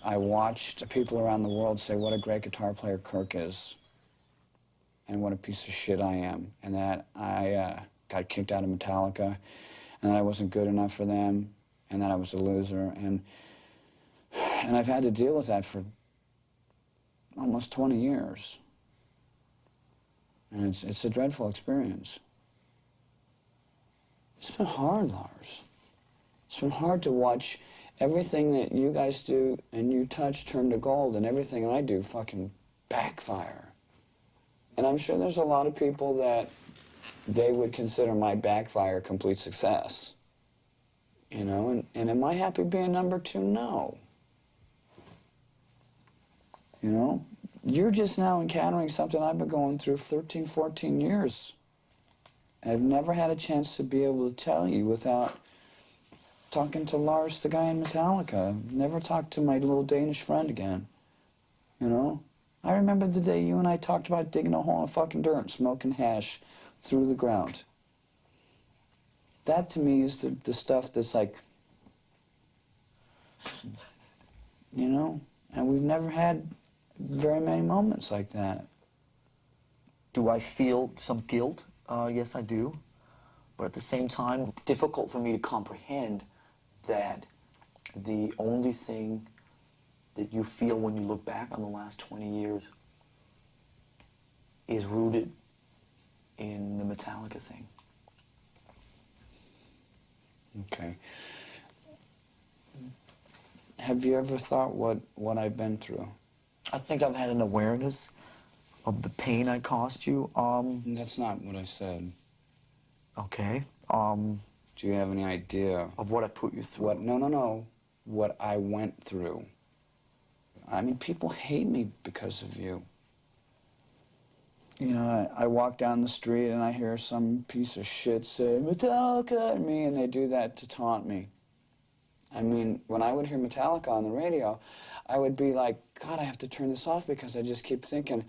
I watched people around the world say what a great guitar player Kirk is and what a piece of shit I am, and that I got kicked out of Metallica, and that I wasn't good enough for them, and that I was a loser, and I've had to deal with that for almost 20 years. And it's a dreadful experience. It's been hard, Lars. It's been hard to watch everything that you guys do and you touch turn to gold, and everything I do fucking backfire. And I'm sure there's a lot of people that they would consider my backfire a complete success. You know, and am I happy being number 2? No. You know, you're just now encountering something I've been going through 13, 14 years. I've never had a chance to be able to tell you without talking to Lars, the guy in Metallica. Never talked to my little Danish friend again. You know? I remember the day you and I talked about digging a hole in fucking dirt and smoking hash through the ground. That to me is the stuff that's like, you know? And we've never had very many moments like that. Do I feel some guilt? Yes, I do. But at the same time, it's difficult for me to comprehend that the only thing that you feel when you look back on the last 20 years is rooted in the Metallica thing. Okay. Have you ever thought what I've been through? I think I've had an awareness of the pain I caused you. That's not what I said. Okay. Do you have any idea Of what I put you through? No. What I went through. I mean, people hate me because of you. You know, I walk down the street and I hear some piece of shit say, Metallica at me, and they do that to taunt me. I mean, when I would hear Metallica on the radio, I would be like, God, I have to turn this off because I just keep thinking,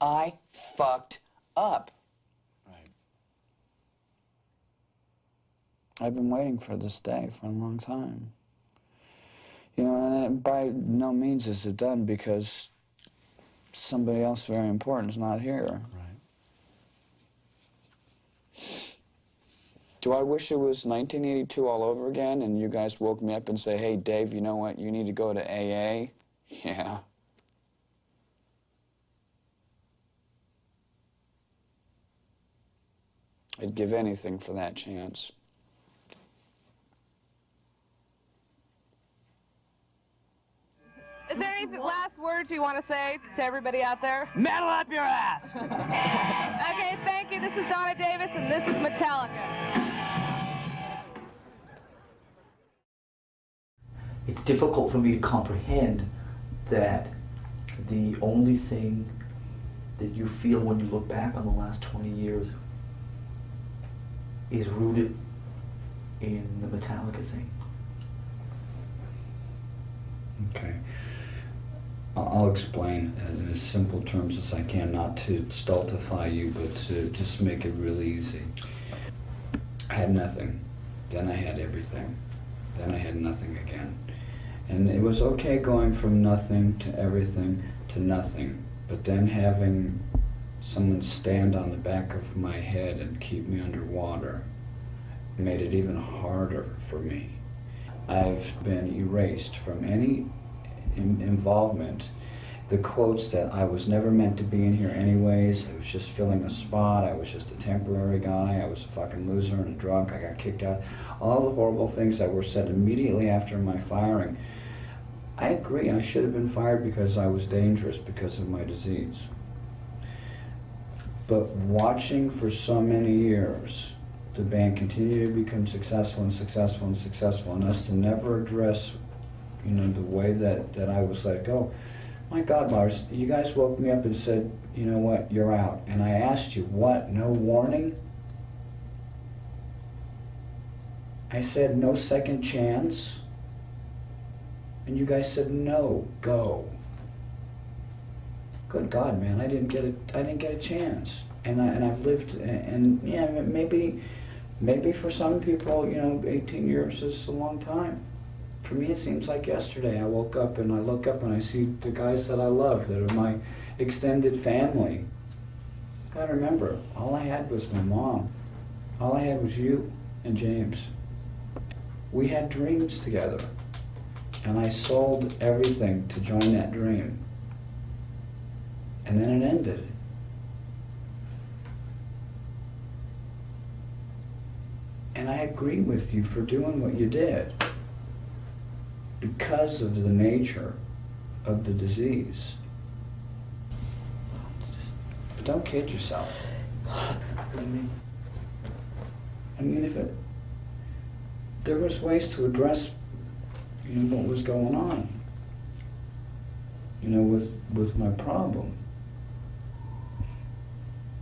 I fucked up. Right. I've been waiting for this day for a long time. You know, and by no means is it done because somebody else very important is not here. Right. Do I wish it was 1982 all over again and you guys woke me up and say, hey, Dave, you know what, you need to go to AA? Yeah. I'd give anything for that chance. Is there any last words you want to say to everybody out there? Metal up your ass! Okay, thank you. This is Donna Davis, and this is Metallica. It's difficult for me to comprehend that the only thing that you feel when you look back on the last 20 years is rooted in the Metallica thing. Okay. I'll explain in as simple terms as I can, not to stultify you, but to just make it real easy. I had nothing, then I had everything, then I had nothing again. And it was okay going from nothing to everything to nothing, but then having someone stand on the back of my head and keep me underwater made it even harder for me. I've been erased from any involvement. The quotes that I was never meant to be in here anyways, it was just filling a spot, I was just a temporary guy, I was a fucking loser and a drunk, I got kicked out. All the horrible things that were said immediately after my firing. I agree, I should have been fired because I was dangerous because of my disease. But watching for so many years, the band continue to become successful and successful and successful, and us to never address, you know, the way that I was let go. My God, Lars, you guys woke me up and said, you know what, you're out. And I asked you, what, no warning? I said, no second chance? And you guys said, no, go. Good God, man, I didn't get a chance. And I've lived, and yeah, maybe for some people, you know, 18 years is a long time. For me, it seems like yesterday. I woke up and I look up and I see the guys that I love, that are my extended family. Gotta remember, all I had was my mom. All I had was you and James. We had dreams together, and I sold everything to join that dream. And then it ended. And I agree with you for doing what you did because of the nature of the disease. But don't kid yourself. What do you mean? I mean, there was ways to address, what was going on, with my problem.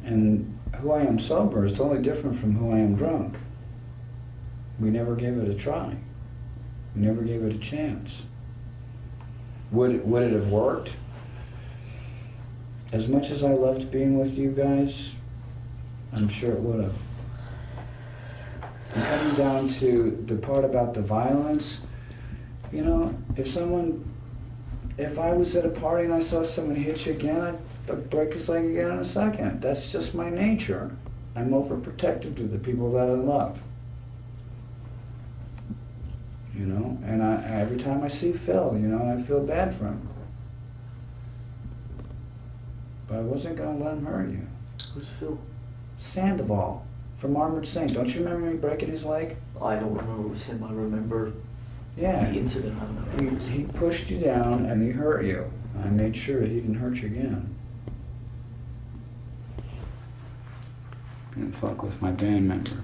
And who I am sober is totally different from who I am drunk. We never gave it a try. We never gave it a chance. Would it have worked? As much as I loved being with you guys, I'm sure it would have. And coming down to the part about the violence, if I was at a party and I saw someone hit you again, I'd break his leg again in a second. That's just my nature. I'm overprotective to the people that I love. And every time I see Phil, I feel bad for him. But I wasn't going to let him hurt you. Who's Phil? Sandoval from Armored Saint. Don't you remember me breaking his leg? I don't remember it was him. I remember the incident. I don't remember. He pushed you down and he hurt you. I made sure he didn't hurt you again. Didn't fuck with my band members.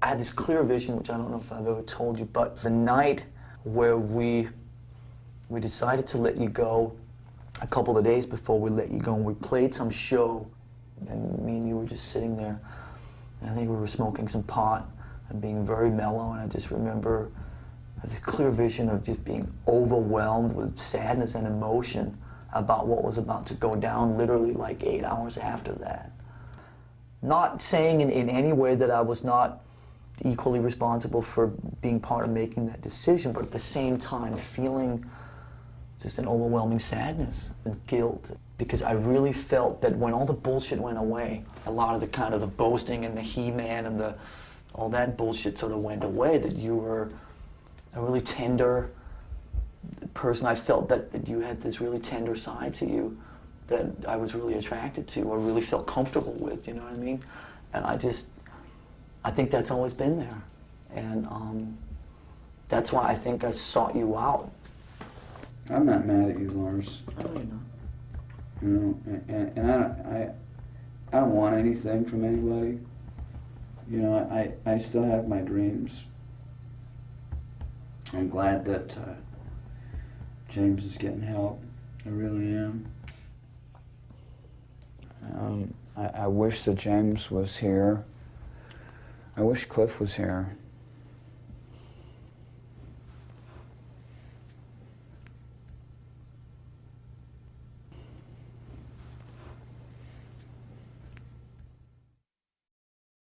I had this clear vision, which I don't know if I've ever told you, but the night where we decided to let you go, a couple of days before we let you go, and we played some show, and me and you were just sitting there, and I think we were smoking some pot and being very mellow, and I just remember I had this clear vision of just being overwhelmed with sadness and emotion about what was about to go down literally like 8 hours after that. Not saying in any way that I was not equally responsible for being part of making that decision, but at the same time feeling just an overwhelming sadness and guilt, because I really felt that when all the bullshit went away, a lot of the kind of the boasting and the he-man and all that bullshit sort of went away, that you were a really tender person. I felt that you had this really tender side to you that I was really attracted to, or really felt comfortable with, you know what I mean? And I think that's always been there. And that's why I think I sought you out. I'm not mad at you, Lars. I know you're not. And I don't want anything from anybody. I still have my dreams. I'm glad that James is getting help. I really am. I wish that James was here. I wish Cliff was here.